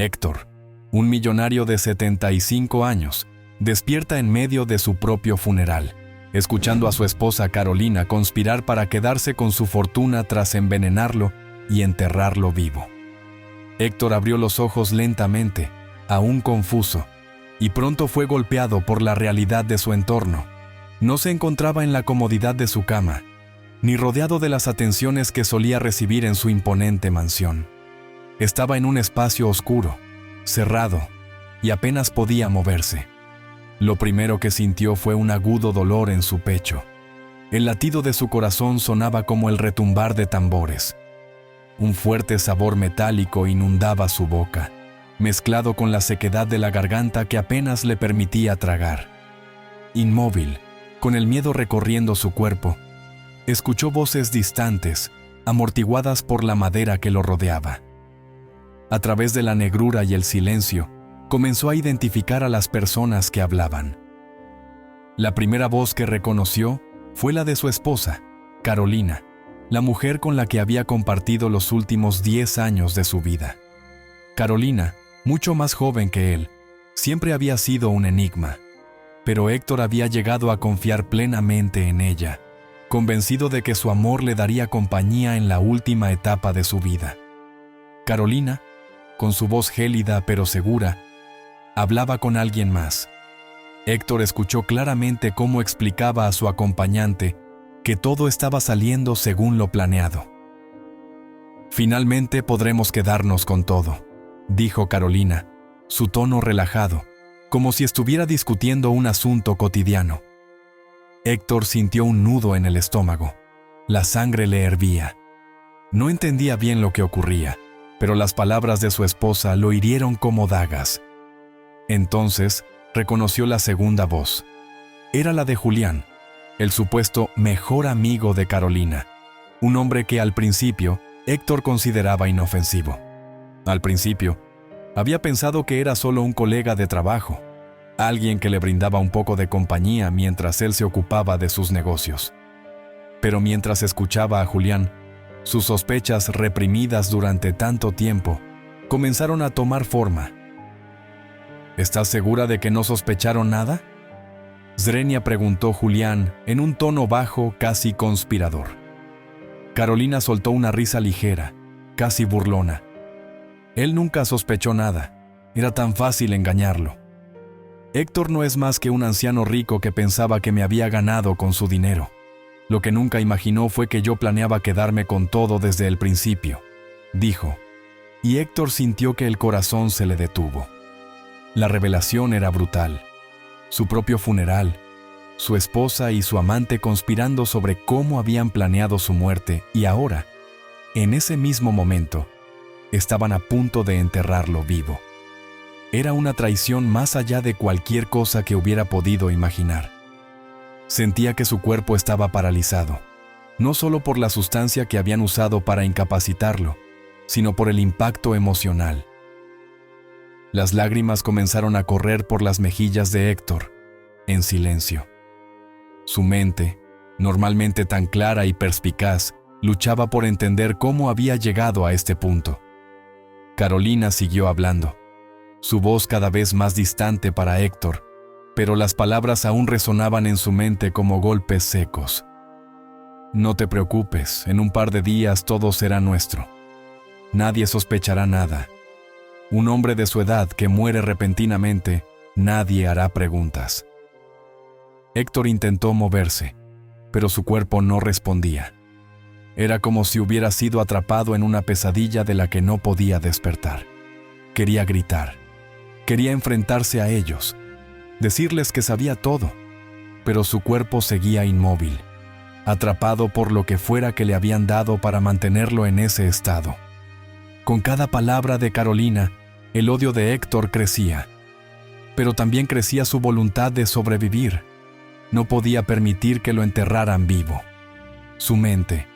Héctor, un millonario de 75 años, despierta en medio de su propio funeral, escuchando a su esposa Carolina conspirar para quedarse con su fortuna tras envenenarlo y enterrarlo vivo. Héctor abrió los ojos lentamente, aún confuso, y pronto fue golpeado por la realidad de su entorno. No se encontraba en la comodidad de su cama, ni rodeado de las atenciones que solía recibir en su imponente mansión. Estaba en un espacio oscuro, cerrado, y apenas podía moverse. Lo primero que sintió fue un agudo dolor en su pecho. El latido de su corazón sonaba como el retumbar de tambores. Un fuerte sabor metálico inundaba su boca, mezclado con la sequedad de la garganta que apenas le permitía tragar. Inmóvil, con el miedo recorriendo su cuerpo, escuchó voces distantes, amortiguadas por la madera que lo rodeaba. A través de la negrura y el silencio, comenzó a identificar a las personas que hablaban. La primera voz que reconoció fue la de su esposa, Carolina, la mujer con la que había compartido los últimos 10 años de su vida. Carolina, mucho más joven que él, siempre había sido un enigma, pero Héctor había llegado a confiar plenamente en ella, convencido de que su amor le daría compañía en la última etapa de su vida. Carolina, con su voz gélida pero segura, hablaba con alguien más. Héctor escuchó claramente cómo explicaba a su acompañante que todo estaba saliendo según lo planeado. «Finalmente podremos quedarnos con todo», dijo Carolina, su tono relajado, como si estuviera discutiendo un asunto cotidiano. Héctor sintió un nudo en el estómago. La sangre le hervía. No entendía bien lo que ocurría, pero las palabras de su esposa lo hirieron como dagas. Entonces reconoció la segunda voz. Era la de Julián, el supuesto mejor amigo de Carolina, un hombre que al principio Héctor consideraba inofensivo. Al principio, había pensado que era solo un colega de trabajo, alguien que le brindaba un poco de compañía mientras él se ocupaba de sus negocios. Pero mientras escuchaba a Julián, sus sospechas reprimidas durante tanto tiempo comenzaron a tomar forma. «¿Estás segura de que no sospecharon nada?», Zrenia preguntó Julián en un tono bajo, casi conspirador. Carolina soltó una risa ligera, casi burlona. Él nunca sospechó nada. Era tan fácil engañarlo. Héctor no es más que un anciano rico que pensaba que me había ganado con su dinero. Lo que nunca imaginó fue que yo planeaba quedarme con todo desde el principio, dijo, y Héctor sintió que el corazón se le detuvo. La revelación era brutal. Su propio funeral, su esposa y su amante conspirando sobre cómo habían planeado su muerte y ahora, en ese mismo momento, estaban a punto de enterrarlo vivo. Era una traición más allá de cualquier cosa que hubiera podido imaginar. Sentía que su cuerpo estaba paralizado, no solo por la sustancia que habían usado para incapacitarlo, sino por el impacto emocional. Las lágrimas comenzaron a correr por las mejillas de Héctor, en silencio. Su mente, normalmente tan clara y perspicaz, luchaba por entender cómo había llegado a este punto. Carolina siguió hablando, su voz cada vez más distante para Héctor, pero las palabras aún resonaban en su mente como golpes secos. «No te preocupes, en un par de días todo será nuestro. Nadie sospechará nada. Un hombre de su edad que muere repentinamente, nadie hará preguntas». Héctor intentó moverse, pero su cuerpo no respondía. Era como si hubiera sido atrapado en una pesadilla de la que no podía despertar. Quería gritar, quería enfrentarse a ellos, decirles que sabía todo, pero su cuerpo seguía inmóvil, atrapado por lo que fuera que le habían dado para mantenerlo en ese estado. Con cada palabra de Carolina, el odio de Héctor crecía, pero también crecía su voluntad de sobrevivir. No podía permitir que lo enterraran vivo. Su mente,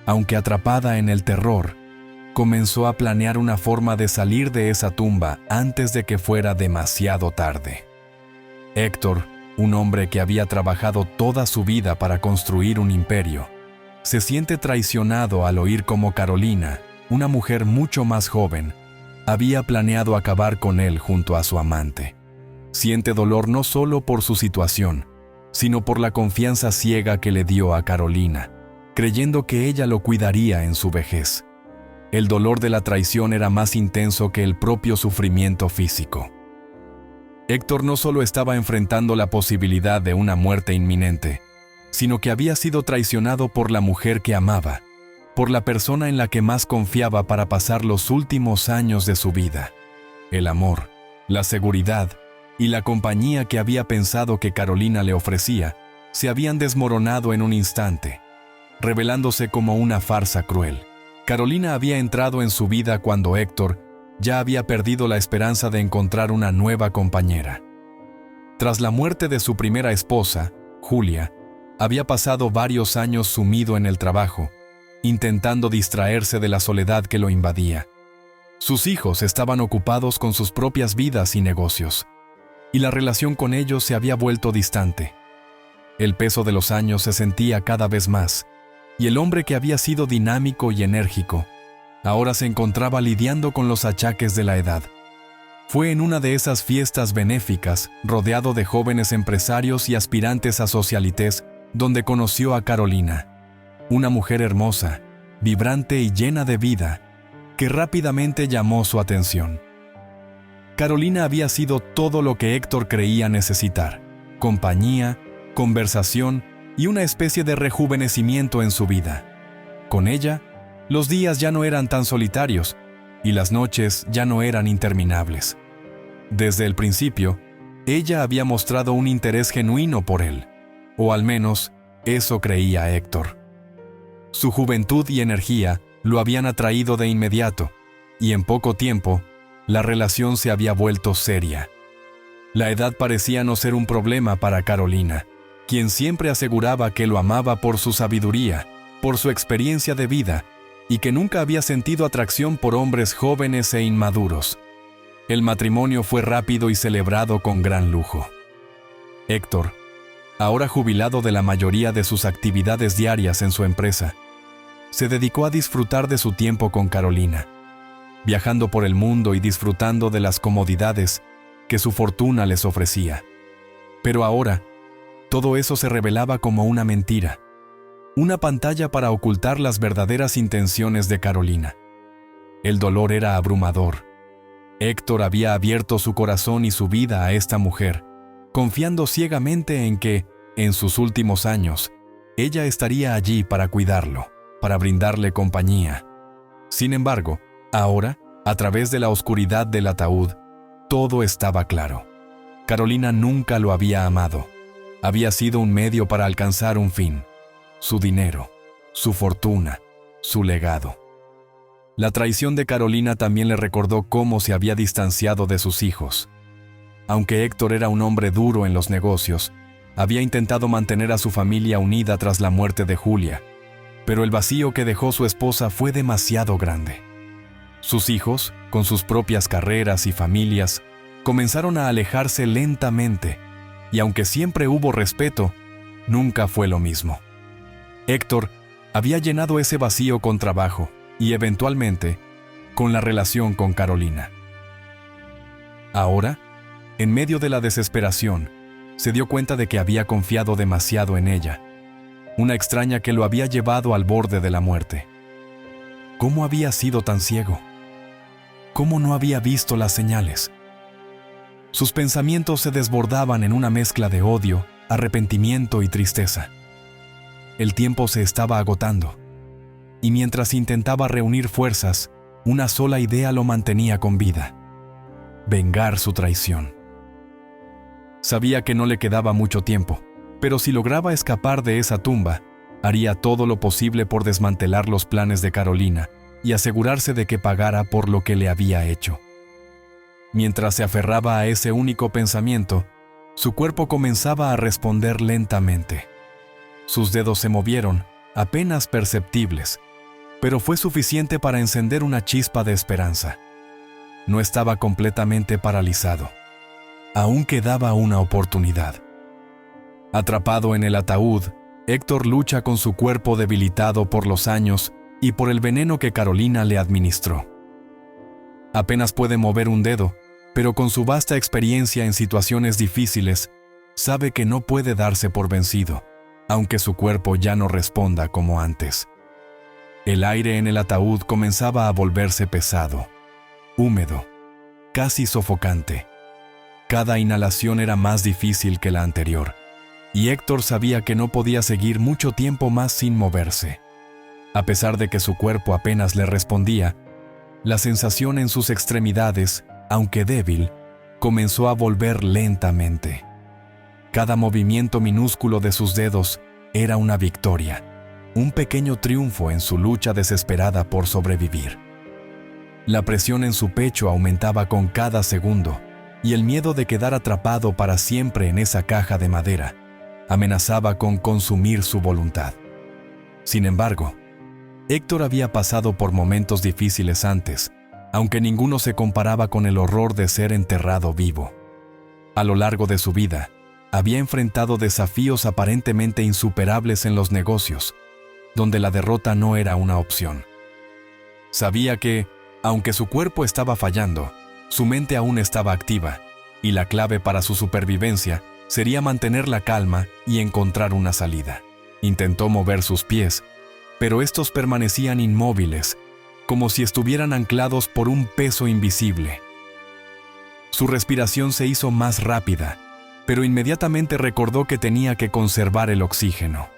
aunque atrapada en el terror, comenzó a planear una forma de salir de esa tumba antes de que fuera demasiado tarde. Héctor, un hombre que había trabajado toda su vida para construir un imperio, se siente traicionado al oír cómo Carolina, una mujer mucho más joven, había planeado acabar con él junto a su amante. Siente dolor no solo por su situación, sino por la confianza ciega que le dio a Carolina, creyendo que ella lo cuidaría en su vejez. El dolor de la traición era más intenso que el propio sufrimiento físico. Héctor no solo estaba enfrentando la posibilidad de una muerte inminente, sino que había sido traicionado por la mujer que amaba, por la persona en la que más confiaba para pasar los últimos años de su vida. El amor, la seguridad y la compañía que había pensado que Carolina le ofrecía se habían desmoronado en un instante, revelándose como una farsa cruel. Carolina había entrado en su vida cuando Héctor ya había perdido la esperanza de encontrar una nueva compañera. Tras la muerte de su primera esposa, Julia, había pasado varios años sumido en el trabajo, intentando distraerse de la soledad que lo invadía. Sus hijos estaban ocupados con sus propias vidas y negocios, y la relación con ellos se había vuelto distante. El peso de los años se sentía cada vez más, y el hombre que había sido dinámico y enérgico, ahora se encontraba lidiando con los achaques de la edad. Fue en una de esas fiestas benéficas, rodeado de jóvenes empresarios y aspirantes a socialites, donde conoció a Carolina, una mujer hermosa, vibrante y llena de vida, que rápidamente llamó su atención. Carolina había sido todo lo que Héctor creía necesitar: compañía, conversación y una especie de rejuvenecimiento en su vida. Con ella, los días ya no eran tan solitarios y las noches ya no eran interminables. Desde el principio, ella había mostrado un interés genuino por él, o al menos eso creía Héctor. Su juventud y energía lo habían atraído de inmediato, y en poco tiempo, la relación se había vuelto seria. La edad parecía no ser un problema para Carolina, quien siempre aseguraba que lo amaba por su sabiduría, por su experiencia de vida, y que nunca había sentido atracción por hombres jóvenes e inmaduros. El matrimonio fue rápido y celebrado con gran lujo. Héctor, ahora jubilado de la mayoría de sus actividades diarias en su empresa, se dedicó a disfrutar de su tiempo con Carolina, viajando por el mundo y disfrutando de las comodidades que su fortuna les ofrecía. Pero ahora, todo eso se revelaba como una mentira, una pantalla para ocultar las verdaderas intenciones de Carolina. El dolor era abrumador. Héctor había abierto su corazón y su vida a esta mujer, confiando ciegamente en que, en sus últimos años, ella estaría allí para cuidarlo, para brindarle compañía. Sin embargo, ahora, a través de la oscuridad del ataúd, todo estaba claro. Carolina nunca lo había amado. Había sido un medio para alcanzar un fin: su dinero, su fortuna, su legado. La traición de Carolina también le recordó cómo se había distanciado de sus hijos. Aunque Héctor era un hombre duro en los negocios, había intentado mantener a su familia unida tras la muerte de Julia, pero el vacío que dejó su esposa fue demasiado grande. Sus hijos, con sus propias carreras y familias, comenzaron a alejarse lentamente, y aunque siempre hubo respeto, nunca fue lo mismo. Héctor había llenado ese vacío con trabajo y, eventualmente, con la relación con Carolina. Ahora, en medio de la desesperación, se dio cuenta de que había confiado demasiado en ella, una extraña que lo había llevado al borde de la muerte. ¿Cómo había sido tan ciego? ¿Cómo no había visto las señales? Sus pensamientos se desbordaban en una mezcla de odio, arrepentimiento y tristeza. El tiempo se estaba agotando, y mientras intentaba reunir fuerzas, una sola idea lo mantenía con vida: vengar su traición. Sabía que no le quedaba mucho tiempo, pero si lograba escapar de esa tumba, haría todo lo posible por desmantelar los planes de Carolina y asegurarse de que pagara por lo que le había hecho. Mientras se aferraba a ese único pensamiento, su cuerpo comenzaba a responder lentamente. Sus dedos se movieron, apenas perceptibles, pero fue suficiente para encender una chispa de esperanza. No estaba completamente paralizado. Aún quedaba una oportunidad. Atrapado en el ataúd, Héctor lucha con su cuerpo debilitado por los años y por el veneno que Carolina le administró. Apenas puede mover un dedo, pero con su vasta experiencia en situaciones difíciles, sabe que no puede darse por vencido, aunque su cuerpo ya no responda como antes. El aire en el ataúd comenzaba a volverse pesado, húmedo, casi sofocante. Cada inhalación era más difícil que la anterior, y Héctor sabía que no podía seguir mucho tiempo más sin moverse. A pesar de que su cuerpo apenas le respondía, la sensación en sus extremidades, aunque débil, comenzó a volver lentamente. Cada movimiento minúsculo de sus dedos era una victoria, un pequeño triunfo en su lucha desesperada por sobrevivir. La presión en su pecho aumentaba con cada segundo, y el miedo de quedar atrapado para siempre en esa caja de madera amenazaba con consumir su voluntad. Sin embargo, Héctor había pasado por momentos difíciles antes, aunque ninguno se comparaba con el horror de ser enterrado vivo. A lo largo de su vida, había enfrentado desafíos aparentemente insuperables en los negocios, donde la derrota no era una opción. Sabía que, aunque su cuerpo estaba fallando, su mente aún estaba activa, y la clave para su supervivencia sería mantener la calma y encontrar una salida. Intentó mover sus pies, pero estos permanecían inmóviles, como si estuvieran anclados por un peso invisible. Su respiración se hizo más rápida, pero inmediatamente recordó que tenía que conservar el oxígeno.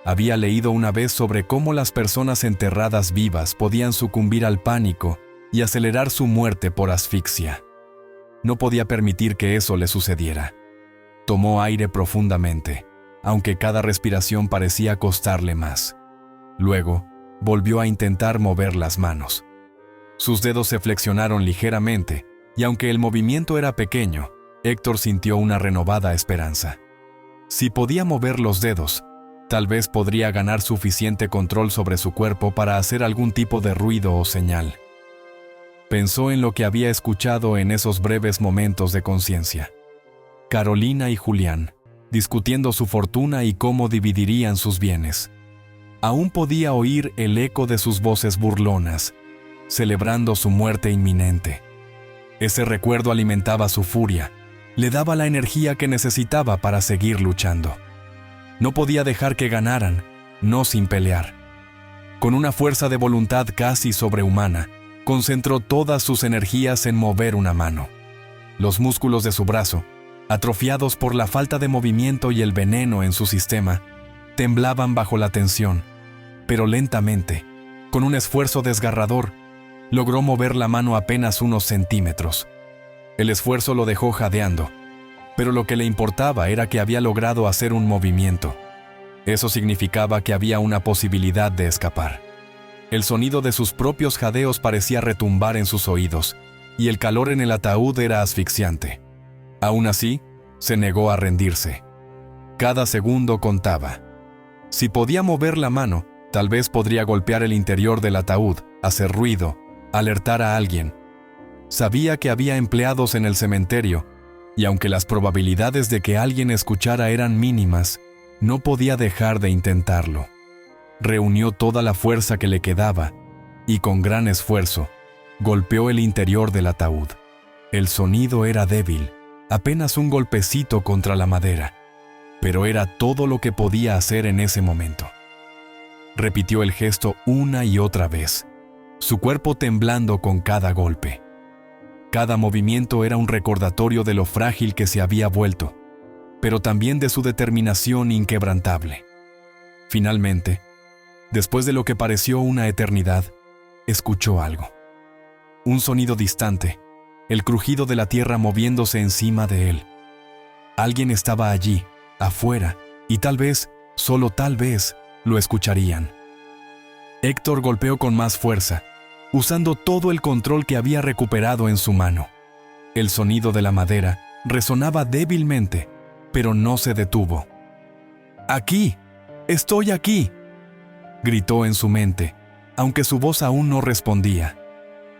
Había leído una vez sobre cómo las personas enterradas vivas podían sucumbir al pánico y acelerar su muerte por asfixia. No podía permitir que eso le sucediera. Tomó aire profundamente, aunque cada respiración parecía costarle más. Luego, volvió a intentar mover las manos. Sus dedos se flexionaron ligeramente, y aunque el movimiento era pequeño, Héctor sintió una renovada esperanza. Si podía mover los dedos, tal vez podría ganar suficiente control sobre su cuerpo para hacer algún tipo de ruido o señal. Pensó en lo que había escuchado en esos breves momentos de conciencia. Carolina y Julián, discutiendo su fortuna y cómo dividirían sus bienes. Aún podía oír el eco de sus voces burlonas, celebrando su muerte inminente. Ese recuerdo alimentaba su furia, le daba la energía que necesitaba para seguir luchando. No podía dejar que ganaran, no sin pelear. Con una fuerza de voluntad casi sobrehumana, concentró todas sus energías en mover una mano. Los músculos de su brazo, atrofiados por la falta de movimiento y el veneno en su sistema, temblaban bajo la tensión, pero lentamente, con un esfuerzo desgarrador, logró mover la mano apenas unos centímetros. El esfuerzo lo dejó jadeando, pero lo que le importaba era que había logrado hacer un movimiento. Eso significaba que había una posibilidad de escapar. El sonido de sus propios jadeos parecía retumbar en sus oídos, y el calor en el ataúd era asfixiante. Aún así, se negó a rendirse. Cada segundo contaba. Si podía mover la mano, tal vez podría golpear el interior del ataúd, hacer ruido, alertar a alguien. Sabía que había empleados en el cementerio, y aunque las probabilidades de que alguien escuchara eran mínimas, no podía dejar de intentarlo. Reunió toda la fuerza que le quedaba, y con gran esfuerzo, golpeó el interior del ataúd. El sonido era débil, apenas un golpecito contra la madera, pero era todo lo que podía hacer en ese momento. Repitió el gesto una y otra vez, su cuerpo temblando con cada golpe. Cada movimiento era un recordatorio de lo frágil que se había vuelto, pero también de su determinación inquebrantable. Finalmente, después de lo que pareció una eternidad, escuchó algo. Un sonido distante, el crujido de la tierra moviéndose encima de él. Alguien estaba allí, afuera, y tal vez, solo tal vez, lo escucharían. Héctor golpeó con más fuerza, usando todo el control que había recuperado en su mano. El sonido de la madera resonaba débilmente, pero no se detuvo. ¡Aquí! ¡Estoy aquí!, gritó en su mente, aunque su voz aún no respondía.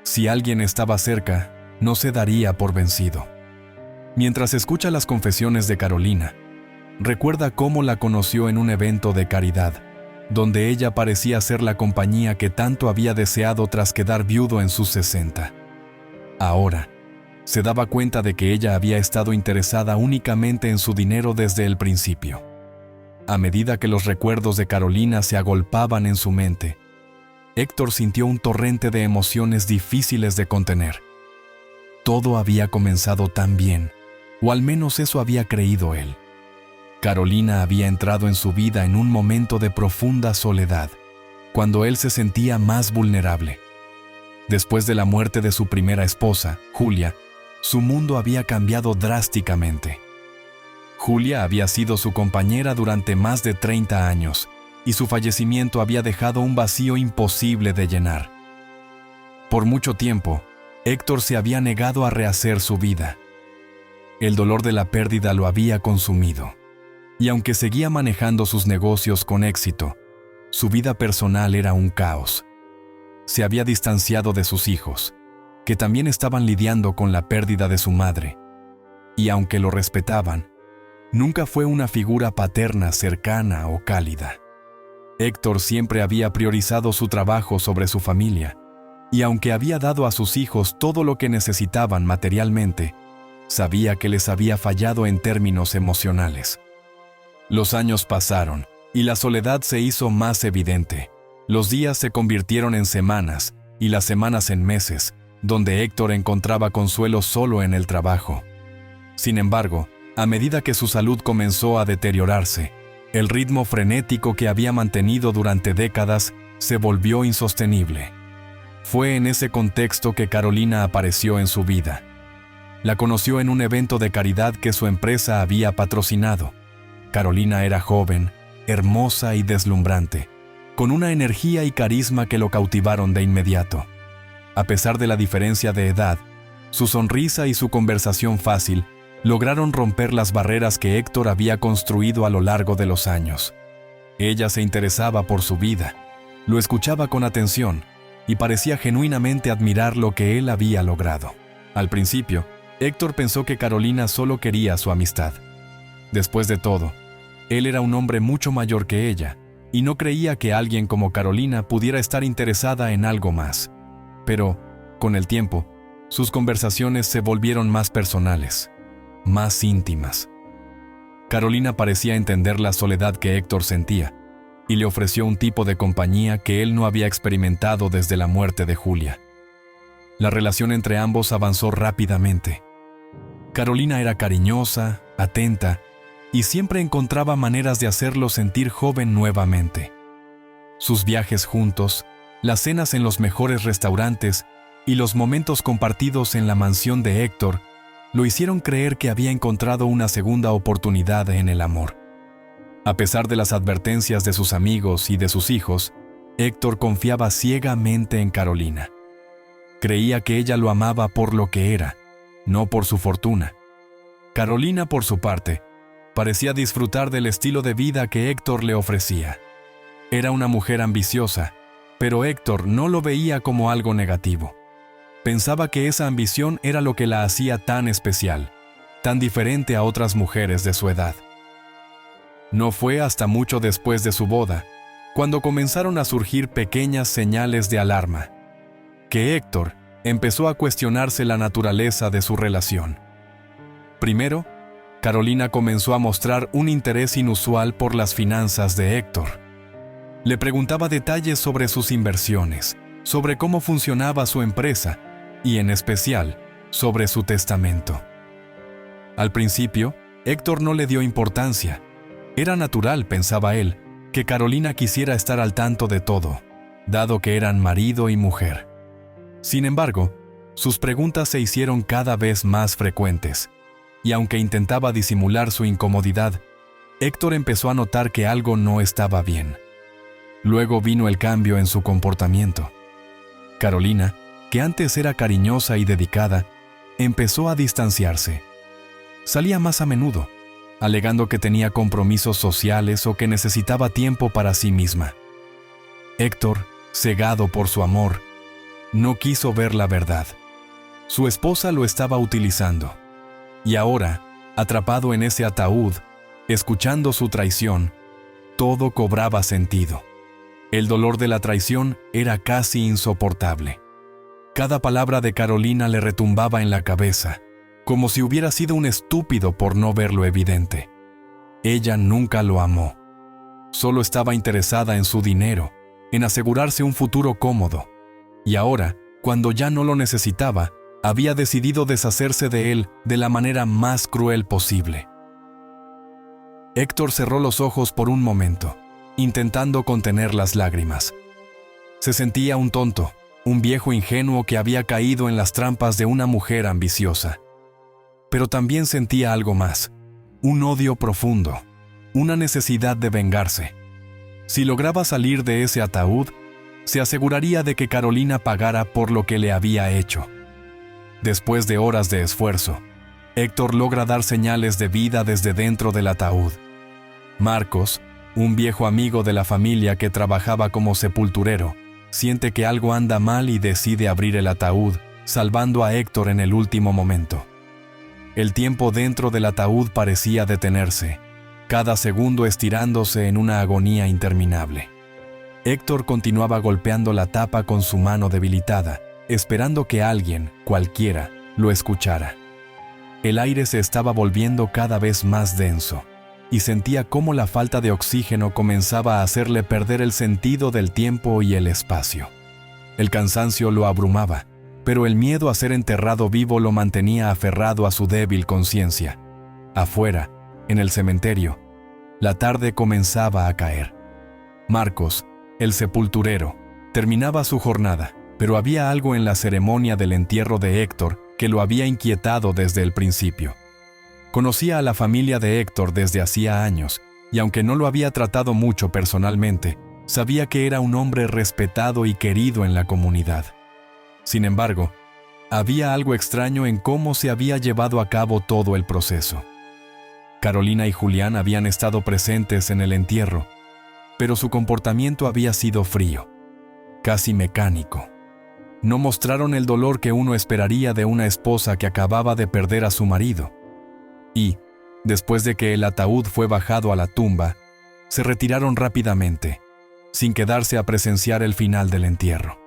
Si alguien estaba cerca, no se daría por vencido. Mientras escucha las confesiones de Carolina, recuerda cómo la conoció en un evento de caridad, donde ella parecía ser la compañía que tanto había deseado tras quedar viudo en sus 60. Ahora, se daba cuenta de que ella había estado interesada únicamente en su dinero desde el principio. A medida que los recuerdos de Carolina se agolpaban en su mente, Héctor sintió un torrente de emociones difíciles de contener. Todo había comenzado tan bien, o al menos eso había creído él. Carolina había entrado en su vida en un momento de profunda soledad, cuando él se sentía más vulnerable. Después de la muerte de su primera esposa, Julia, su mundo había cambiado drásticamente. Julia había sido su compañera durante más de 30 años, y su fallecimiento había dejado un vacío imposible de llenar. Por mucho tiempo, Héctor se había negado a rehacer su vida. El dolor de la pérdida lo había consumido, y aunque seguía manejando sus negocios con éxito, su vida personal era un caos. Se había distanciado de sus hijos, que también estaban lidiando con la pérdida de su madre, y aunque lo respetaban, nunca fue una figura paterna cercana o cálida. Héctor siempre había priorizado su trabajo sobre su familia, y aunque había dado a sus hijos todo lo que necesitaban materialmente, sabía que les había fallado en términos emocionales. Los años pasaron, y la soledad se hizo más evidente. Los días se convirtieron en semanas, y las semanas en meses, donde Héctor encontraba consuelo solo en el trabajo. Sin embargo, a medida que su salud comenzó a deteriorarse, el ritmo frenético que había mantenido durante décadas se volvió insostenible. Fue en ese contexto que Carolina apareció en su vida. La conoció en un evento de caridad que su empresa había patrocinado. Carolina era joven, hermosa y deslumbrante, con una energía y carisma que lo cautivaron de inmediato. A pesar de la diferencia de edad, su sonrisa y su conversación fácil lograron romper las barreras que Héctor había construido a lo largo de los años. Ella se interesaba por su vida, lo escuchaba con atención y parecía genuinamente admirar lo que él había logrado. Al principio, Héctor pensó que Carolina solo quería su amistad. Después de todo, él era un hombre mucho mayor que ella, y no creía que alguien como Carolina pudiera estar interesada en algo más. Pero, con el tiempo, sus conversaciones se volvieron más personales, más íntimas. Carolina parecía entender la soledad que Héctor sentía, y le ofreció un tipo de compañía que él no había experimentado desde la muerte de Julia. La relación entre ambos avanzó rápidamente. Carolina era cariñosa, atenta, y siempre encontraba maneras de hacerlo sentir joven nuevamente. Sus viajes juntos, las cenas en los mejores restaurantes y los momentos compartidos en la mansión de Héctor lo hicieron creer que había encontrado una segunda oportunidad en el amor. A pesar de las advertencias de sus amigos y de sus hijos, Héctor confiaba ciegamente en Carolina. Creía que ella lo amaba por lo que era, no por su fortuna. Carolina, por su parte, parecía disfrutar del estilo de vida que Héctor le ofrecía. Era una mujer ambiciosa, pero Héctor no lo veía como algo negativo. Pensaba que esa ambición era lo que la hacía tan especial, tan diferente a otras mujeres de su edad. No fue hasta mucho después de su boda, cuando comenzaron a surgir pequeñas señales de alarma, que Héctor empezó a cuestionarse la naturaleza de su relación. Primero, Carolina comenzó a mostrar un interés inusual por las finanzas de Héctor. Le preguntaba detalles sobre sus inversiones, sobre cómo funcionaba su empresa y, en especial, sobre su testamento. Al principio, Héctor no le dio importancia. Era natural, pensaba él, que Carolina quisiera estar al tanto de todo, dado que eran marido y mujer. Sin embargo, sus preguntas se hicieron cada vez más frecuentes, y aunque intentaba disimular su incomodidad, Héctor empezó a notar que algo no estaba bien. Luego vino el cambio en su comportamiento. Carolina, que antes era cariñosa y dedicada, empezó a distanciarse. Salía más a menudo, alegando que tenía compromisos sociales o que necesitaba tiempo para sí misma. Héctor, cegado por su amor, no quiso ver la verdad. Su esposa lo estaba utilizando. Y ahora, atrapado en ese ataúd, escuchando su traición, todo cobraba sentido. El dolor de la traición era casi insoportable. Cada palabra de Carolina le retumbaba en la cabeza, como si hubiera sido un estúpido por no ver lo evidente. Ella nunca lo amó. Solo estaba interesada en su dinero, en asegurarse un futuro cómodo. Y ahora, cuando ya no lo necesitaba, había decidido deshacerse de él de la manera más cruel posible. Héctor cerró los ojos por un momento, intentando contener las lágrimas. Se sentía un tonto, un viejo ingenuo que había caído en las trampas de una mujer ambiciosa. Pero también sentía algo más, un odio profundo, una necesidad de vengarse. Si lograba salir de ese ataúd, se aseguraría de que Carolina pagara por lo que le había hecho. Después de horas de esfuerzo, Héctor logra dar señales de vida desde dentro del ataúd. Marcos, un viejo amigo de la familia que trabajaba como sepulturero, siente que algo anda mal y decide abrir el ataúd, salvando a Héctor en el último momento. El tiempo dentro del ataúd parecía detenerse, cada segundo estirándose en una agonía interminable. Héctor continuaba golpeando la tapa con su mano debilitada, esperando que alguien, cualquiera, lo escuchara. El aire se estaba volviendo cada vez más denso, y sentía cómo la falta de oxígeno comenzaba a hacerle perder el sentido del tiempo y el espacio. El cansancio lo abrumaba, pero el miedo a ser enterrado vivo lo mantenía aferrado a su débil conciencia. Afuera, en el cementerio, la tarde comenzaba a caer. Marcos, el sepulturero, terminaba su jornada, pero había algo en la ceremonia del entierro de Héctor que lo había inquietado desde el principio. Conocía a la familia de Héctor desde hacía años, y aunque no lo había tratado mucho personalmente, sabía que era un hombre respetado y querido en la comunidad. Sin embargo, había algo extraño en cómo se había llevado a cabo todo el proceso. Carolina y Julián habían estado presentes en el entierro, pero su comportamiento había sido frío, casi mecánico. No mostraron el dolor que uno esperaría de una esposa que acababa de perder a su marido. Y, después de que el ataúd fue bajado a la tumba, se retiraron rápidamente, sin quedarse a presenciar el final del entierro.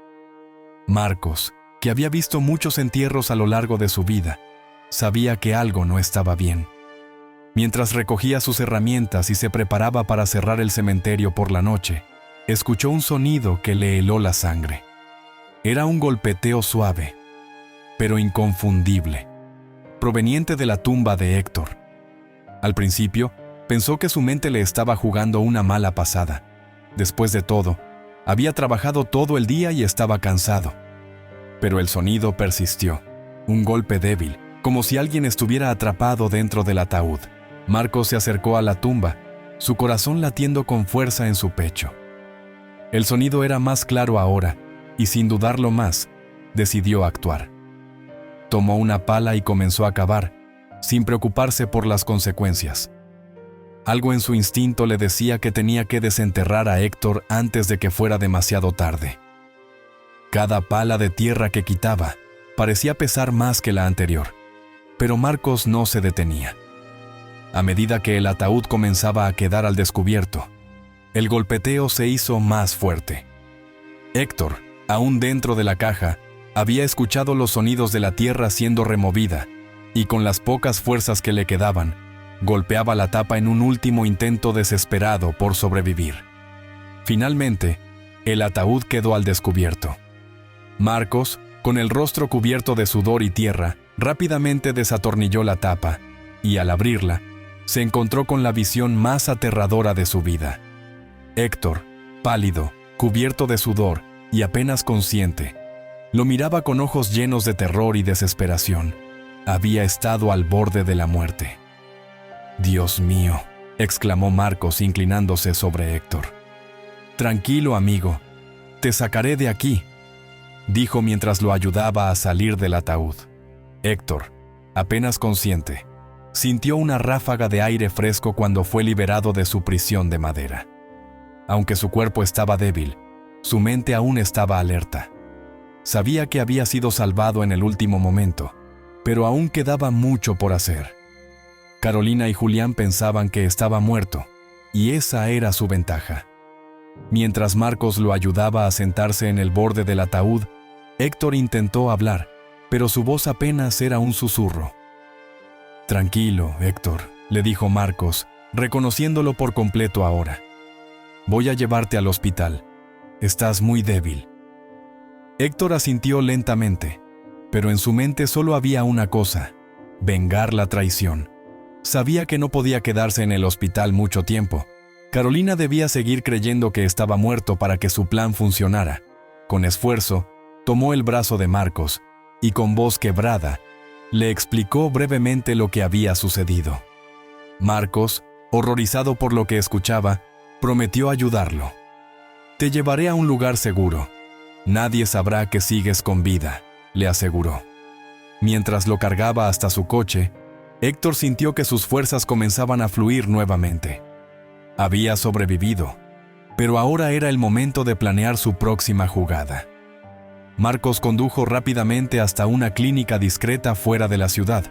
Marcos, que había visto muchos entierros a lo largo de su vida, sabía que algo no estaba bien. Mientras recogía sus herramientas y se preparaba para cerrar el cementerio por la noche, escuchó un sonido que le heló la sangre. Era un golpeteo suave, pero inconfundible, proveniente de la tumba de Héctor. Al principio, pensó que su mente le estaba jugando una mala pasada. Después de todo, había trabajado todo el día y estaba cansado. Pero el sonido persistió, un golpe débil, como si alguien estuviera atrapado dentro del ataúd. Marcos se acercó a la tumba, su corazón latiendo con fuerza en su pecho. El sonido era más claro ahora, y sin dudarlo más, decidió actuar. Tomó una pala y comenzó a cavar, sin preocuparse por las consecuencias. Algo en su instinto le decía que tenía que desenterrar a Héctor antes de que fuera demasiado tarde. Cada pala de tierra que quitaba parecía pesar más que la anterior, pero Marcos no se detenía. A medida que el ataúd comenzaba a quedar al descubierto, el golpeteo se hizo más fuerte. Héctor, aún dentro de la caja, había escuchado los sonidos de la tierra siendo removida, y con las pocas fuerzas que le quedaban, golpeaba la tapa en un último intento desesperado por sobrevivir. Finalmente, el ataúd quedó al descubierto. Marcos, con el rostro cubierto de sudor y tierra, rápidamente desatornilló la tapa, y al abrirla, se encontró con la visión más aterradora de su vida. Héctor, pálido, cubierto de sudor y apenas consciente, lo miraba con ojos llenos de terror y desesperación. Había estado al borde de la muerte. «Dios mío», exclamó Marcos inclinándose sobre Héctor. «Tranquilo, amigo, te sacaré de aquí», dijo mientras lo ayudaba a salir del ataúd. Héctor, apenas consciente, sintió una ráfaga de aire fresco cuando fue liberado de su prisión de madera. Aunque su cuerpo estaba débil, su mente aún estaba alerta. Sabía que había sido salvado en el último momento, pero aún quedaba mucho por hacer. Carolina y Julián pensaban que estaba muerto, y esa era su ventaja. Mientras Marcos lo ayudaba a sentarse en el borde del ataúd, Héctor intentó hablar, pero su voz apenas era un susurro. «Tranquilo, Héctor», le dijo Marcos, reconociéndolo por completo ahora. «Voy a llevarte al hospital. Estás muy débil». Héctor asintió lentamente, pero en su mente solo había una cosa: vengar la traición. Sabía que no podía quedarse en el hospital mucho tiempo. Carolina debía seguir creyendo que estaba muerto para que su plan funcionara. Con esfuerzo, tomó el brazo de Marcos y con voz quebrada, le explicó brevemente lo que había sucedido. Marcos, horrorizado por lo que escuchaba, prometió ayudarlo. «Te llevaré a un lugar seguro. Nadie sabrá que sigues con vida», le aseguró. Mientras lo cargaba hasta su coche, Héctor sintió que sus fuerzas comenzaban a fluir nuevamente. Había sobrevivido, pero ahora era el momento de planear su próxima jugada. Marcos condujo rápidamente hasta una clínica discreta fuera de la ciudad,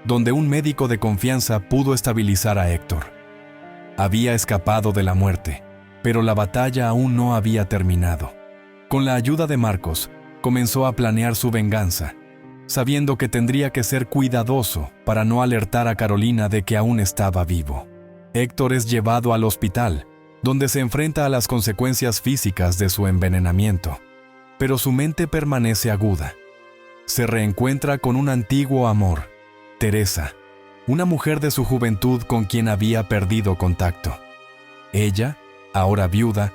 donde un médico de confianza pudo estabilizar a Héctor. Había escapado de la muerte, pero la batalla aún no había terminado. Con la ayuda de Marcos, comenzó a planear su venganza, sabiendo que tendría que ser cuidadoso para no alertar a Carolina de que aún estaba vivo. Héctor es llevado al hospital, donde se enfrenta a las consecuencias físicas de su envenenamiento, pero su mente permanece aguda. Se reencuentra con un antiguo amor, Teresa, una mujer de su juventud con quien había perdido contacto. Ella, ahora viuda,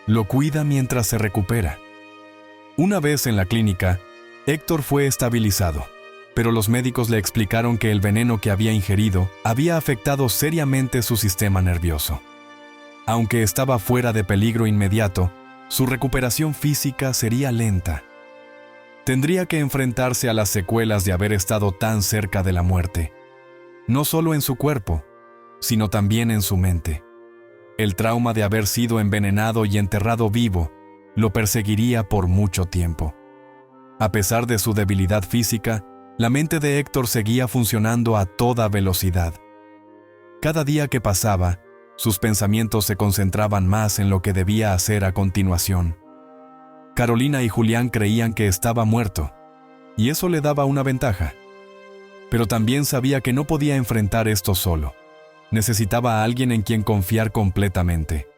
lo cuida mientras se recupera. Una vez en la clínica, Héctor fue estabilizado, pero los médicos le explicaron que el veneno que había ingerido había afectado seriamente su sistema nervioso. Aunque estaba fuera de peligro inmediato, su recuperación física sería lenta. Tendría que enfrentarse a las secuelas de haber estado tan cerca de la muerte, no solo en su cuerpo, sino también en su mente. El trauma de haber sido envenenado y enterrado vivo lo perseguiría por mucho tiempo. A pesar de su debilidad física, la mente de Héctor seguía funcionando a toda velocidad. Cada día que pasaba, sus pensamientos se concentraban más en lo que debía hacer a continuación. Carolina y Julián creían que estaba muerto, y eso le daba una ventaja. Pero también sabía que no podía enfrentar esto solo. Necesitaba a alguien en quien confiar completamente.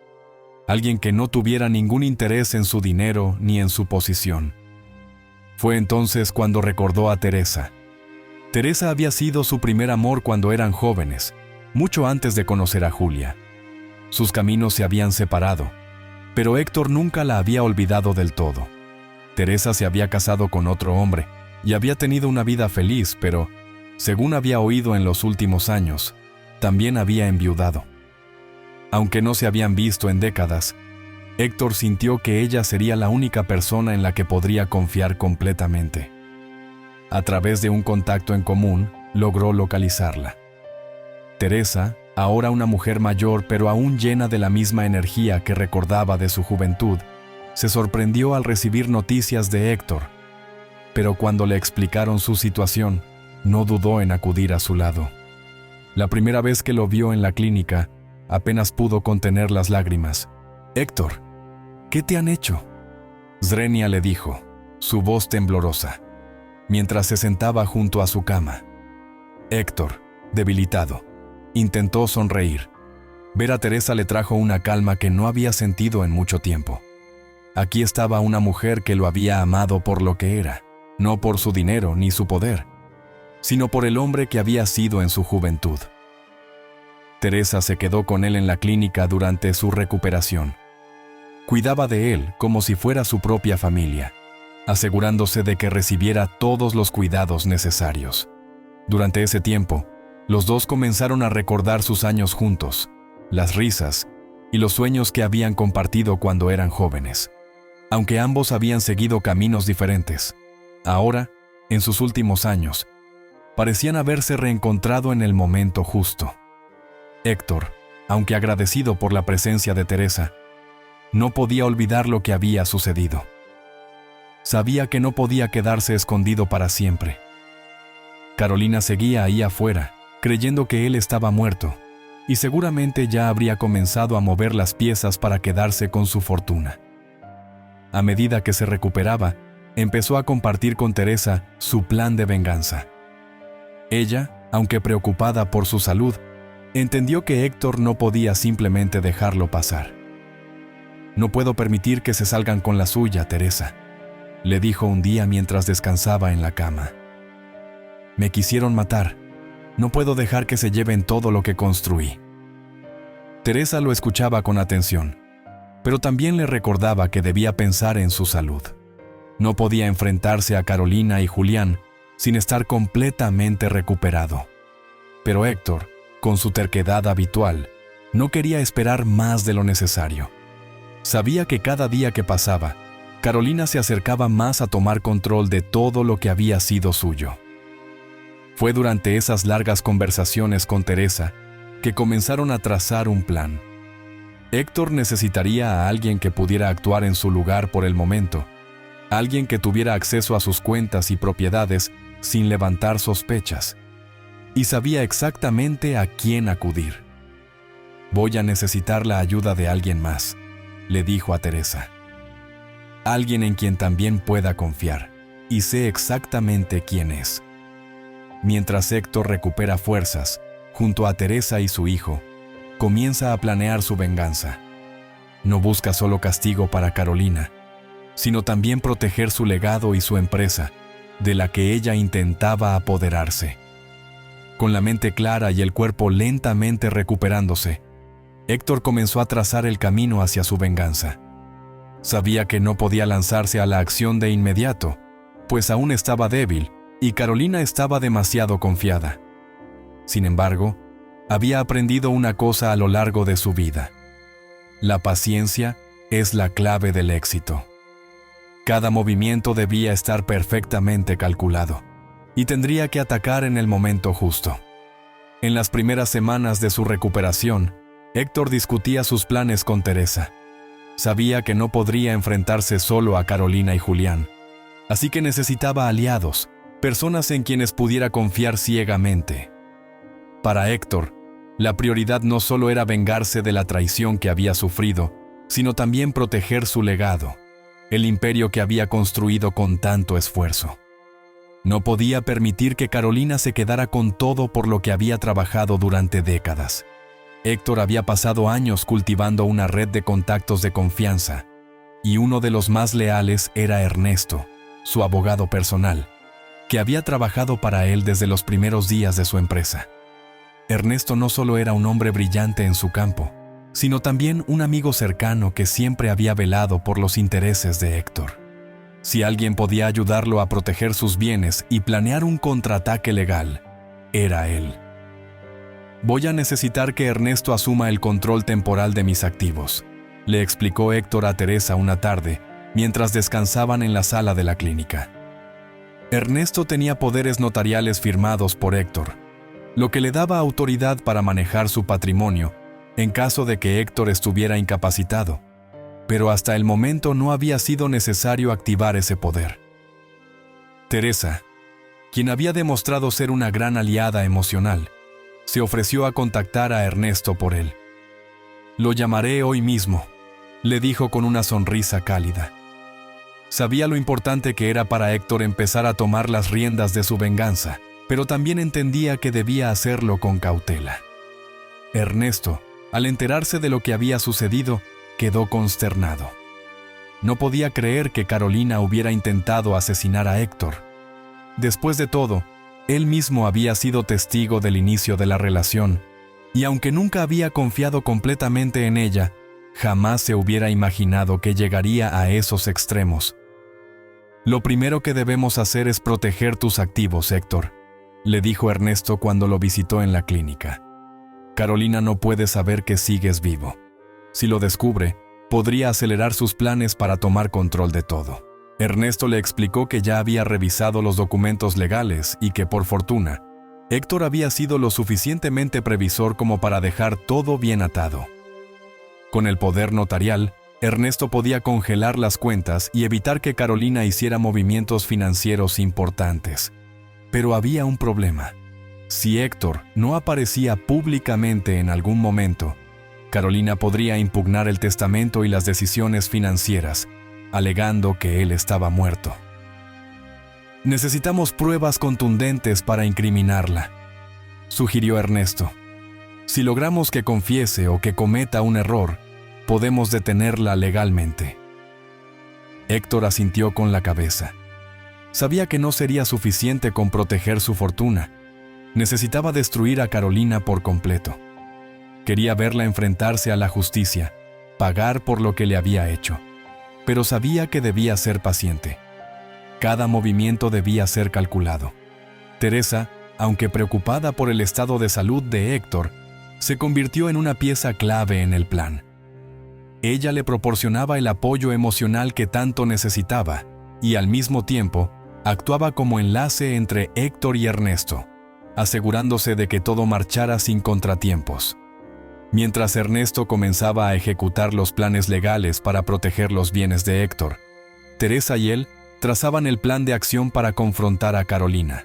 Alguien que no tuviera ningún interés en su dinero ni en su posición. Fue entonces cuando recordó a Teresa. Teresa había sido su primer amor cuando eran jóvenes, mucho antes de conocer a Julia. Sus caminos se habían separado, pero Héctor nunca la había olvidado del todo. Teresa se había casado con otro hombre y había tenido una vida feliz, pero, según había oído en los últimos años, también había enviudado. Aunque no se habían visto en décadas, Héctor sintió que ella sería la única persona en la que podría confiar completamente. A través de un contacto en común, logró localizarla. Teresa, ahora una mujer mayor pero aún llena de la misma energía que recordaba de su juventud, se sorprendió al recibir noticias de Héctor, pero cuando le explicaron su situación, no dudó en acudir a su lado. La primera vez que lo vio en la clínica, apenas pudo contener las lágrimas. «Héctor, ¿qué te han hecho?», Zrenia le dijo, su voz temblorosa, mientras se sentaba junto a su cama. Héctor, debilitado, intentó sonreír. Ver a Teresa le trajo una calma que no había sentido en mucho tiempo. Aquí estaba una mujer que lo había amado por lo que era, no por su dinero ni su poder, sino por el hombre que había sido en su juventud. Teresa se quedó con él en la clínica durante su recuperación. Cuidaba de él como si fuera su propia familia, asegurándose de que recibiera todos los cuidados necesarios. Durante ese tiempo, los dos comenzaron a recordar sus años juntos, las risas y los sueños que habían compartido cuando eran jóvenes. Aunque ambos habían seguido caminos diferentes, ahora, en sus últimos años, parecían haberse reencontrado en el momento justo. Héctor, aunque agradecido por la presencia de Teresa, no podía olvidar lo que había sucedido. Sabía que no podía quedarse escondido para siempre. Carolina seguía ahí afuera, creyendo que él estaba muerto, y seguramente ya habría comenzado a mover las piezas para quedarse con su fortuna. A medida que se recuperaba, empezó a compartir con Teresa su plan de venganza. Ella, aunque preocupada por su salud, entendió que Héctor no podía simplemente dejarlo pasar. «No puedo permitir que se salgan con la suya, Teresa», le dijo un día mientras descansaba en la cama. «Me quisieron matar. No puedo dejar que se lleven todo lo que construí». Teresa lo escuchaba con atención, pero también le recordaba que debía pensar en su salud. No podía enfrentarse a Carolina y Julián sin estar completamente recuperado. Pero Héctor, con su terquedad habitual, no quería esperar más de lo necesario. Sabía que cada día que pasaba, Carolina se acercaba más a tomar control de todo lo que había sido suyo. Fue durante esas largas conversaciones con Teresa que comenzaron a trazar un plan. Héctor necesitaría a alguien que pudiera actuar en su lugar por el momento, alguien que tuviera acceso a sus cuentas y propiedades sin levantar sospechas, y sabía exactamente a quién acudir. «Voy a necesitar la ayuda de alguien más», le dijo a Teresa. «Alguien en quien también pueda confiar, y sé exactamente quién es». Mientras Héctor recupera fuerzas, junto a Teresa y su hijo, comienza a planear su venganza. No busca solo castigo para Carolina, sino también proteger su legado y su empresa, de la que ella intentaba apoderarse. Con la mente clara y el cuerpo lentamente recuperándose, Héctor comenzó a trazar el camino hacia su venganza. Sabía que no podía lanzarse a la acción de inmediato, pues aún estaba débil y Carolina estaba demasiado confiada. Sin embargo, había aprendido una cosa a lo largo de su vida. La paciencia es la clave del éxito. Cada movimiento debía estar perfectamente calculado, y tendría que atacar en el momento justo. En las primeras semanas de su recuperación, Héctor discutía sus planes con Teresa. Sabía que no podría enfrentarse solo a Carolina y Julián, así que necesitaba aliados, personas en quienes pudiera confiar ciegamente. Para Héctor, la prioridad no solo era vengarse de la traición que había sufrido, sino también proteger su legado, el imperio que había construido con tanto esfuerzo. No podía permitir que Carolina se quedara con todo por lo que había trabajado durante décadas. Héctor había pasado años cultivando una red de contactos de confianza, y uno de los más leales era Ernesto, su abogado personal, que había trabajado para él desde los primeros días de su empresa. Ernesto no solo era un hombre brillante en su campo, sino también un amigo cercano que siempre había velado por los intereses de Héctor. Si alguien podía ayudarlo a proteger sus bienes y planear un contraataque legal, era él. «Voy a necesitar que Ernesto asuma el control temporal de mis activos», le explicó Héctor a Teresa una tarde, mientras descansaban en la sala de la clínica. Ernesto tenía poderes notariales firmados por Héctor, lo que le daba autoridad para manejar su patrimonio en caso de que Héctor estuviera incapacitado, pero hasta el momento no había sido necesario activar ese poder. Teresa, quien había demostrado ser una gran aliada emocional, se ofreció a contactar a Ernesto por él. «Lo llamaré hoy mismo», le dijo con una sonrisa cálida. Sabía lo importante que era para Héctor empezar a tomar las riendas de su venganza, pero también entendía que debía hacerlo con cautela. Ernesto, al enterarse de lo que había sucedido, quedó consternado. No podía creer que Carolina hubiera intentado asesinar a Héctor. Después de todo, él mismo había sido testigo del inicio de la relación, y aunque nunca había confiado completamente en ella, jamás se hubiera imaginado que llegaría a esos extremos. «Lo primero que debemos hacer es proteger tus activos, Héctor», le dijo Ernesto cuando lo visitó en la clínica. «Carolina no puede saber que sigues vivo. Si lo descubre, podría acelerar sus planes para tomar control de todo». Ernesto le explicó que ya había revisado los documentos legales y que, por fortuna, Héctor había sido lo suficientemente previsor como para dejar todo bien atado. Con el poder notarial, Ernesto podía congelar las cuentas y evitar que Carolina hiciera movimientos financieros importantes. Pero había un problema. Si Héctor no aparecía públicamente en algún momento, Carolina podría impugnar el testamento y las decisiones financieras, alegando que él estaba muerto. Necesitamos pruebas contundentes para incriminarla, sugirió Ernesto. Si logramos que confiese o que cometa un error, podemos detenerla legalmente. Héctor asintió con la cabeza. Sabía que no sería suficiente con proteger su fortuna. Necesitaba destruir a Carolina por completo. Quería verla enfrentarse a la justicia, pagar por lo que le había hecho. Pero sabía que debía ser paciente. Cada movimiento debía ser calculado. Teresa, aunque preocupada por el estado de salud de Héctor, se convirtió en una pieza clave en el plan. Ella le proporcionaba el apoyo emocional que tanto necesitaba y al mismo tiempo actuaba como enlace entre Héctor y Ernesto, asegurándose de que todo marchara sin contratiempos. Mientras Ernesto comenzaba a ejecutar los planes legales para proteger los bienes de Héctor, Teresa y él trazaban el plan de acción para confrontar a Carolina.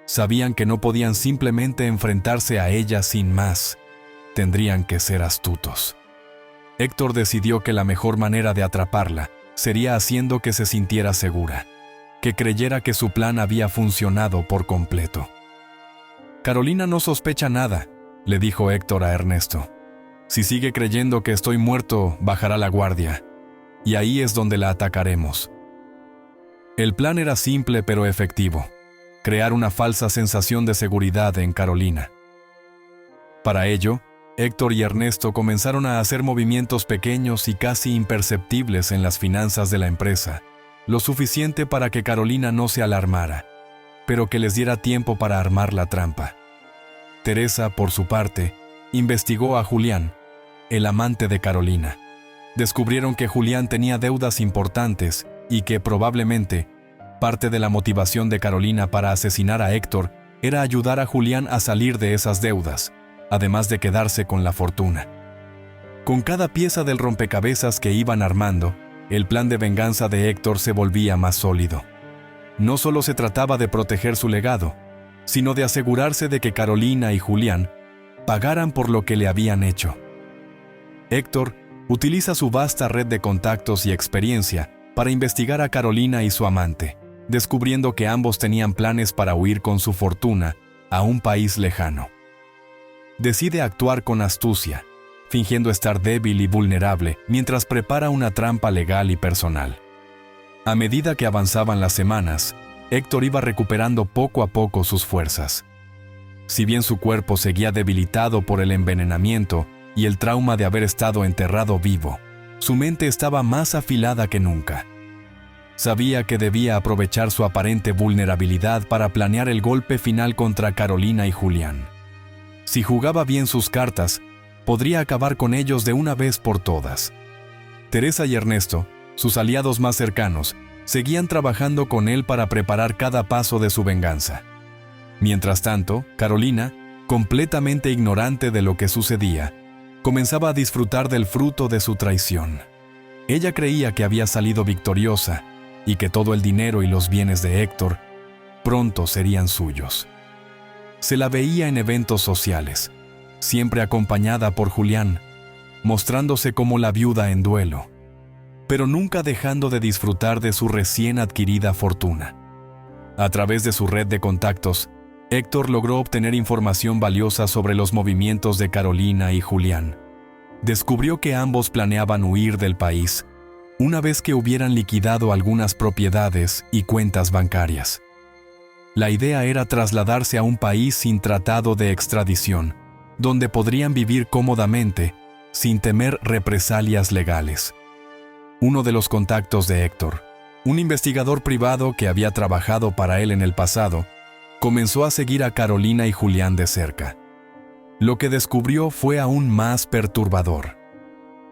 Sabían que no podían simplemente enfrentarse a ella sin más. Tendrían que ser astutos. Héctor decidió que la mejor manera de atraparla sería haciendo que se sintiera segura, que creyera que su plan había funcionado por completo. Carolina no sospecha nada, le dijo Héctor a Ernesto. Si sigue creyendo que estoy muerto, bajará la guardia, y ahí es donde la atacaremos. El plan era simple pero efectivo: crear una falsa sensación de seguridad en Carolina. Para ello, Héctor y Ernesto comenzaron a hacer movimientos pequeños y casi imperceptibles en las finanzas de la empresa, lo suficiente para que Carolina no se alarmara, pero que les diera tiempo para armar la trampa. Teresa, por su parte, investigó a Julián, el amante de Carolina. Descubrieron que Julián tenía deudas importantes y que probablemente parte de la motivación de Carolina para asesinar a Héctor era ayudar a Julián a salir de esas deudas, además de quedarse con la fortuna. Con cada pieza del rompecabezas que iban armando, el plan de venganza de Héctor se volvía más sólido. No solo se trataba de proteger su legado, sino de asegurarse de que Carolina y Julián pagaran por lo que le habían hecho. Héctor utiliza su vasta red de contactos y experiencia para investigar a Carolina y su amante, descubriendo que ambos tenían planes para huir con su fortuna a un país lejano. Decide actuar con astucia, fingiendo estar débil y vulnerable mientras prepara una trampa legal y personal. A medida que avanzaban las semanas, Héctor iba recuperando poco a poco sus fuerzas. Si bien su cuerpo seguía debilitado por el envenenamiento y el trauma de haber estado enterrado vivo, su mente estaba más afilada que nunca. Sabía que debía aprovechar su aparente vulnerabilidad para planear el golpe final contra Carolina y Julián. Si jugaba bien sus cartas, podría acabar con ellos de una vez por todas. Teresa y Ernesto, sus aliados más cercanos, seguían trabajando con él para preparar cada paso de su venganza. Mientras tanto, Carolina, completamente ignorante de lo que sucedía, comenzaba a disfrutar del fruto de su traición. Ella creía que había salido victoriosa y que todo el dinero y los bienes de Héctor pronto serían suyos. Se la veía en eventos sociales, siempre acompañada por Julián, mostrándose como la viuda en duelo, pero nunca dejando de disfrutar de su recién adquirida fortuna. A través de su red de contactos, Héctor logró obtener información valiosa sobre los movimientos de Carolina y Julián. Descubrió que ambos planeaban huir del país, una vez que hubieran liquidado algunas propiedades y cuentas bancarias. La idea era trasladarse a un país sin tratado de extradición, donde podrían vivir cómodamente, sin temer represalias legales. Uno de los contactos de Héctor, un investigador privado que había trabajado para él en el pasado, comenzó a seguir a Carolina y Julián de cerca. Lo que descubrió fue aún más perturbador.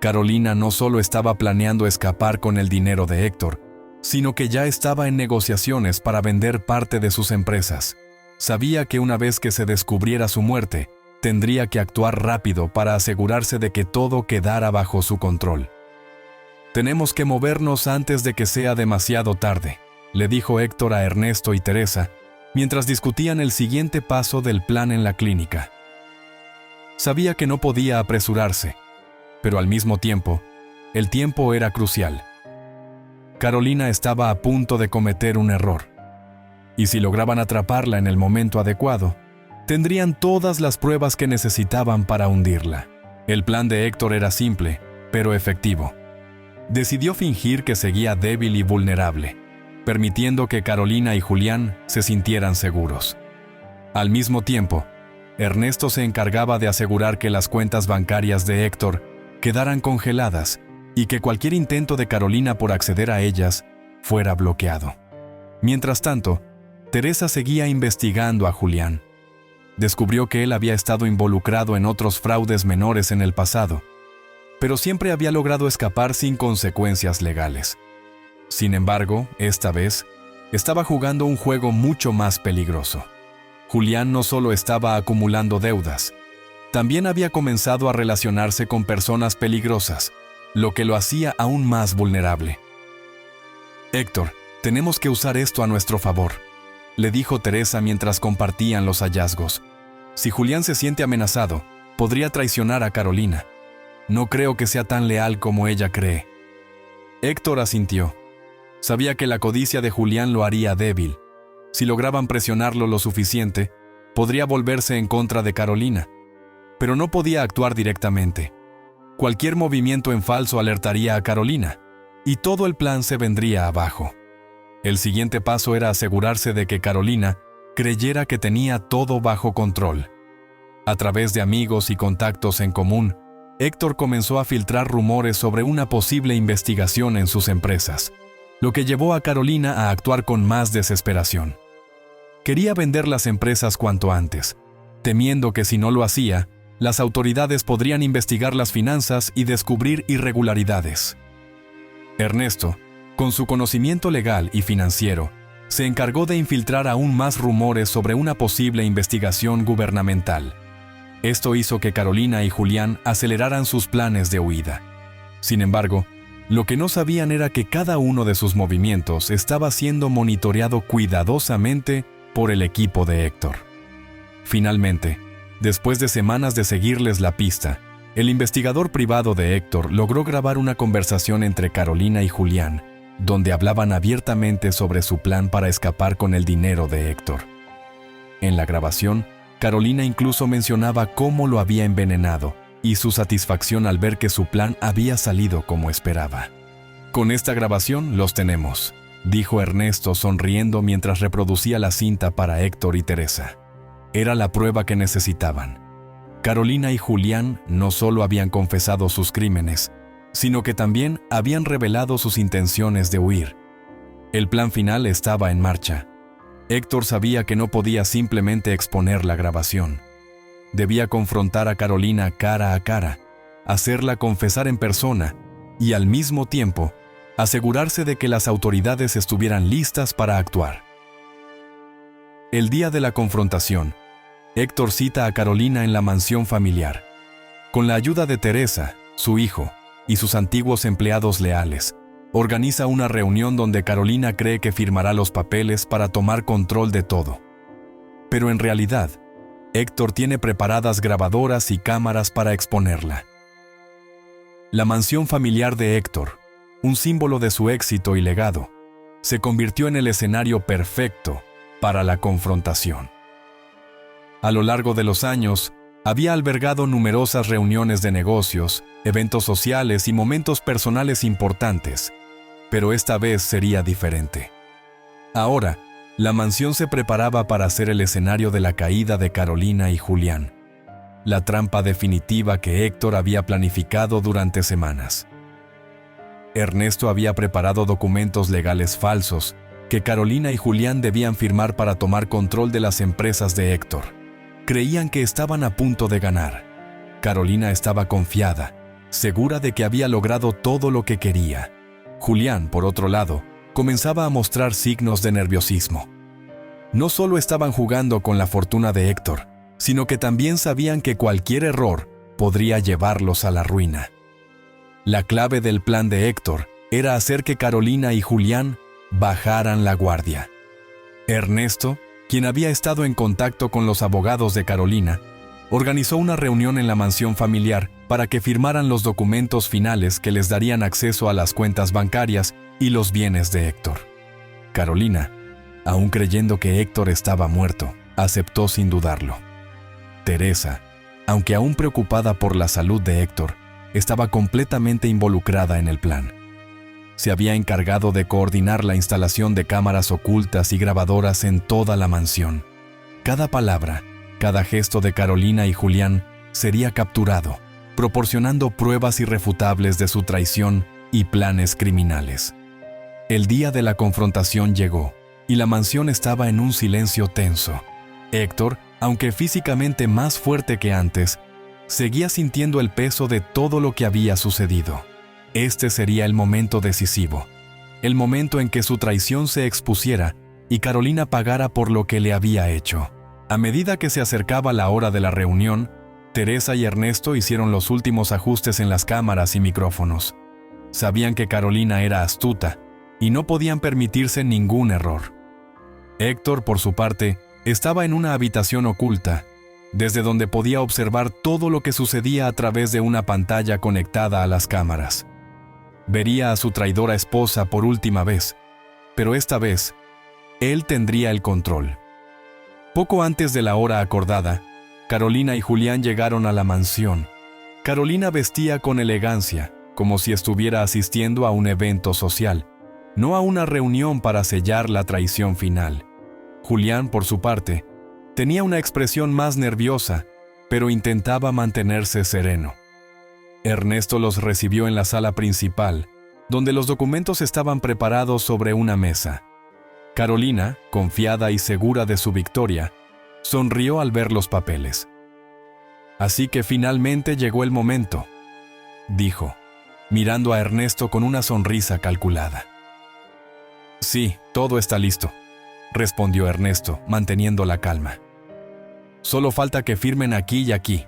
Carolina no solo estaba planeando escapar con el dinero de Héctor, sino que ya estaba en negociaciones para vender parte de sus empresas. Sabía que una vez que se descubriera su muerte, tendría que actuar rápido para asegurarse de que todo quedara bajo su control. «Tenemos que movernos antes de que sea demasiado tarde», le dijo Héctor a Ernesto y Teresa, mientras discutían el siguiente paso del plan en la clínica. Sabía que no podía apresurarse, pero al mismo tiempo, el tiempo era crucial. Carolina estaba a punto de cometer un error. y si lograban atraparla en el momento adecuado, tendrían todas las pruebas que necesitaban para hundirla. El plan de Héctor era simple, pero efectivo. Decidió fingir que seguía débil y vulnerable, permitiendo que Carolina y Julián se sintieran seguros. Al mismo tiempo, Ernesto se encargaba de asegurar que las cuentas bancarias de Héctor quedaran congeladas y que cualquier intento de Carolina por acceder a ellas fuera bloqueado. Mientras tanto, Teresa seguía investigando a Julián. Descubrió que él había estado involucrado en otros fraudes menores en el pasado, pero siempre había logrado escapar sin consecuencias legales. Sin embargo, esta vez, estaba jugando un juego mucho más peligroso. Julián no solo estaba acumulando deudas, también había comenzado a relacionarse con personas peligrosas, lo que lo hacía aún más vulnerable. «Héctor, tenemos que usar esto a nuestro favor», le dijo Teresa mientras compartían los hallazgos. «Si Julián se siente amenazado, podría traicionar a Carolina. No creo que sea tan leal como ella cree». Héctor asintió. Sabía que la codicia de Julián lo haría débil. Si lograban presionarlo lo suficiente, podría volverse en contra de Carolina. Pero no podía actuar directamente. Cualquier movimiento en falso alertaría a Carolina, y todo el plan se vendría abajo. El siguiente paso era asegurarse de que Carolina creyera que tenía todo bajo control. A través de amigos y contactos en común, Héctor comenzó a filtrar rumores sobre una posible investigación en sus empresas, lo que llevó a Carolina a actuar con más desesperación. Quería vender las empresas cuanto antes, temiendo que si no lo hacía, las autoridades podrían investigar las finanzas y descubrir irregularidades. Ernesto, con su conocimiento legal y financiero, se encargó de infiltrar aún más rumores sobre una posible investigación gubernamental. Esto hizo que Carolina y Julián aceleraran sus planes de huida. Sin embargo, lo que no sabían era que cada uno de sus movimientos estaba siendo monitoreado cuidadosamente por el equipo de Héctor. Finalmente, después de semanas de seguirles la pista, el investigador privado de Héctor logró grabar una conversación entre Carolina y Julián, donde hablaban abiertamente sobre su plan para escapar con el dinero de Héctor. En la grabación, Carolina incluso mencionaba cómo lo había envenenado y su satisfacción al ver que su plan había salido como esperaba. «Con esta grabación los tenemos», dijo Ernesto sonriendo mientras reproducía la cinta para Héctor y Teresa. Era la prueba que necesitaban. Carolina y Julián no solo habían confesado sus crímenes, sino que también habían revelado sus intenciones de huir. El plan final estaba en marcha. Héctor sabía que no podía simplemente exponer la grabación. Debía confrontar a Carolina cara a cara, hacerla confesar en persona y al mismo tiempo asegurarse de que las autoridades estuvieran listas para actuar. El día de la confrontación, Héctor cita a Carolina en la mansión familiar. Con la ayuda de Teresa, su hijo, y sus antiguos empleados leales, organiza una reunión donde Carolina cree que firmará los papeles para tomar control de todo. Pero en realidad, Héctor tiene preparadas grabadoras y cámaras para exponerla. La mansión familiar de Héctor, un símbolo de su éxito y legado, se convirtió en el escenario perfecto para la confrontación. A lo largo de los años, había albergado numerosas reuniones de negocios, eventos sociales y momentos personales importantes, pero esta vez sería diferente. Ahora, la mansión se preparaba para ser el escenario de la caída de Carolina y Julián, la trampa definitiva que Héctor había planificado durante semanas. Ernesto había preparado documentos legales falsos que Carolina y Julián debían firmar para tomar control de las empresas de Héctor. Creían que estaban a punto de ganar. Carolina estaba confiada, segura de que había logrado todo lo que quería. Julián, por otro lado, comenzaba a mostrar signos de nerviosismo. No solo estaban jugando con la fortuna de Héctor, sino que también sabían que cualquier error podría llevarlos a la ruina. La clave del plan de Héctor era hacer que Carolina y Julián bajaran la guardia. Ernesto, quien había estado en contacto con los abogados de Carolina, organizó una reunión en la mansión familiar para que firmaran los documentos finales que les darían acceso a las cuentas bancarias y los bienes de Héctor. Carolina, Aún creyendo que Héctor estaba muerto, aceptó sin dudarlo. Teresa, aunque aún preocupada por la salud de Héctor, estaba completamente involucrada en el plan. Se había encargado de coordinar la instalación de cámaras ocultas y grabadoras en toda la mansión. Cada palabra, cada gesto de Carolina y Julián sería capturado, proporcionando pruebas irrefutables de su traición y planes criminales. El día de la confrontación llegó, y la mansión estaba en un silencio tenso. Héctor, aunque físicamente más fuerte que antes, seguía sintiendo el peso de todo lo que había sucedido. Este sería el momento decisivo, el momento en que su traición se expusiera y Carolina pagara por lo que le había hecho. A medida que se acercaba la hora de la reunión, Teresa y Ernesto hicieron los últimos ajustes en las cámaras y micrófonos. Sabían que Carolina era astuta y no podían permitirse ningún error. Héctor, por su parte, estaba en una habitación oculta, desde donde podía observar todo lo que sucedía a través de una pantalla conectada a las cámaras. Vería a su traidora esposa por última vez, pero esta vez, él tendría el control. Poco antes de la hora acordada, Carolina y Julián llegaron a la mansión. Carolina vestía con elegancia, como si estuviera asistiendo a un evento social, no a una reunión para sellar la traición final. Julián, por su parte, tenía una expresión más nerviosa, pero intentaba mantenerse sereno. Ernesto los recibió en la sala principal, donde los documentos estaban preparados sobre una mesa. Carolina, confiada y segura de su victoria, sonrió al ver los papeles. «Así que finalmente llegó el momento», dijo, mirando a Ernesto con una sonrisa calculada. «Sí, todo está listo», respondió Ernesto, manteniendo la calma. «Solo falta que firmen aquí y aquí»,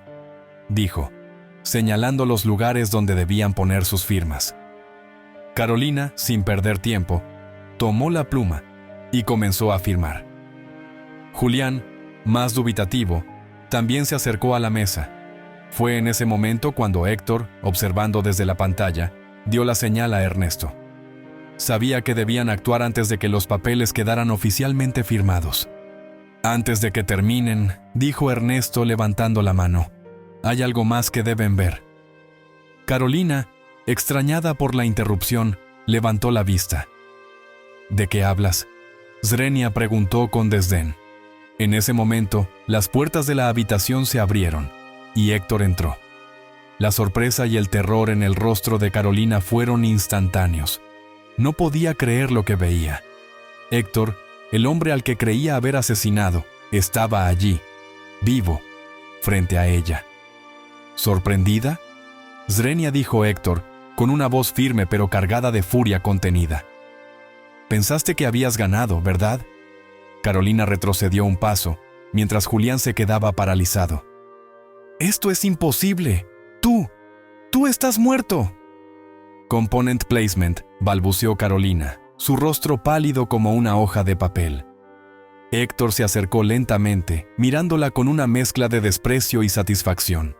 dijo, señalando los lugares donde debían poner sus firmas. Carolina, sin perder tiempo, tomó la pluma y comenzó a firmar. Julián, más dubitativo, también se acercó a la mesa. Fue en ese momento cuando Héctor, observando desde la pantalla, dio la señal a Ernesto. Sabía que debían actuar antes de que los papeles quedaran oficialmente firmados. «Antes de que terminen», dijo Ernesto levantando la mano, «hay algo más que deben ver». Carolina, extrañada por la interrupción, levantó la vista. «¿De qué hablas?», Zrenia preguntó con desdén. En ese momento, las puertas de la habitación se abrieron, y Héctor entró. La sorpresa y el terror en el rostro de Carolina fueron instantáneos. No podía creer lo que veía. Héctor, el hombre al que creía haber asesinado, estaba allí, vivo, frente a ella. ¿Sorprendida?, Zrenia dijo Héctor, con una voz firme pero cargada de furia contenida. «Pensaste que habías ganado, ¿verdad?». Carolina retrocedió un paso, mientras Julián se quedaba paralizado. «¡Esto es imposible! ¡Tú estás muerto!». «Component placement», balbuceó Carolina, su rostro pálido como una hoja de papel. Héctor se acercó lentamente, mirándola con una mezcla de desprecio y satisfacción.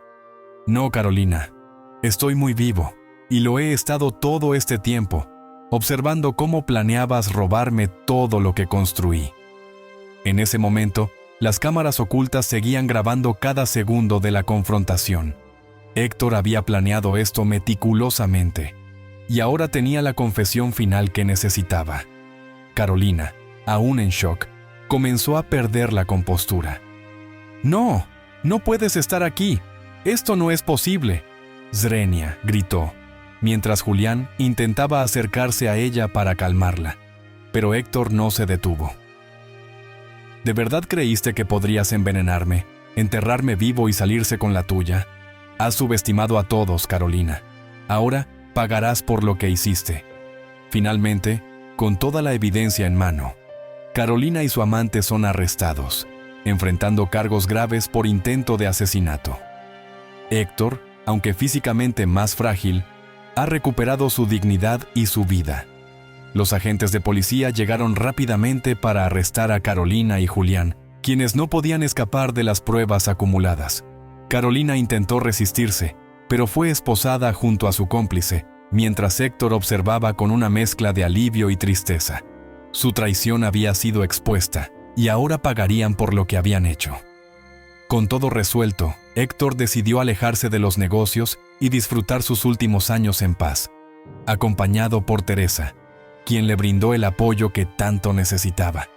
«No, Carolina, estoy muy vivo, y lo he estado todo este tiempo, observando cómo planeabas robarme todo lo que construí». En ese momento, las cámaras ocultas seguían grabando cada segundo de la confrontación. Héctor había planeado esto meticulosamente, y ahora tenía la confesión final que necesitaba. Carolina, aún en shock, comenzó a perder la compostura. «No, no puedes estar aquí. Esto no es posible», Zrenia gritó, mientras Julián intentaba acercarse a ella para calmarla. Pero Héctor no se detuvo. «¿De verdad creíste que podrías envenenarme, enterrarme vivo y salirse con la tuya? Has subestimado a todos, Carolina. Ahora pagarás por lo que hiciste». Finalmente, con toda la evidencia en mano, Carolina y su amante son arrestados, enfrentando cargos graves por intento de asesinato. Héctor, aunque físicamente más frágil, ha recuperado su dignidad y su vida. Los agentes de policía llegaron rápidamente para arrestar a Carolina y Julián, quienes no podían escapar de las pruebas acumuladas. Carolina intentó resistirse, pero fue esposada junto a su cómplice, mientras Héctor observaba con una mezcla de alivio y tristeza. Su traición había sido expuesta y ahora pagarían por lo que habían hecho. Con todo resuelto, Héctor decidió alejarse de los negocios y disfrutar sus últimos años en paz, acompañado por Teresa, quien le brindó el apoyo que tanto necesitaba.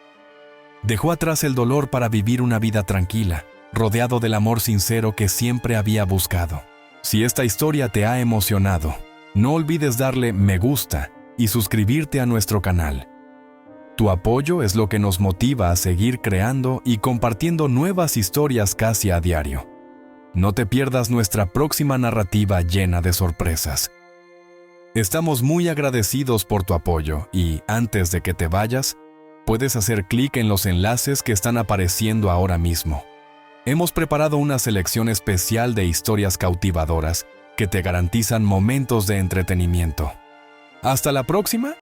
Dejó atrás el dolor para vivir una vida tranquila, rodeado del amor sincero que siempre había buscado. Si esta historia te ha emocionado, no olvides darle me gusta y suscribirte a nuestro canal. Tu apoyo es lo que nos motiva a seguir creando y compartiendo nuevas historias casi a diario. No te pierdas nuestra próxima narrativa llena de sorpresas. Estamos muy agradecidos por tu apoyo y, antes de que te vayas, puedes hacer clic en los enlaces que están apareciendo ahora mismo. Hemos preparado una selección especial de historias cautivadoras que te garantizan momentos de entretenimiento. Hasta la próxima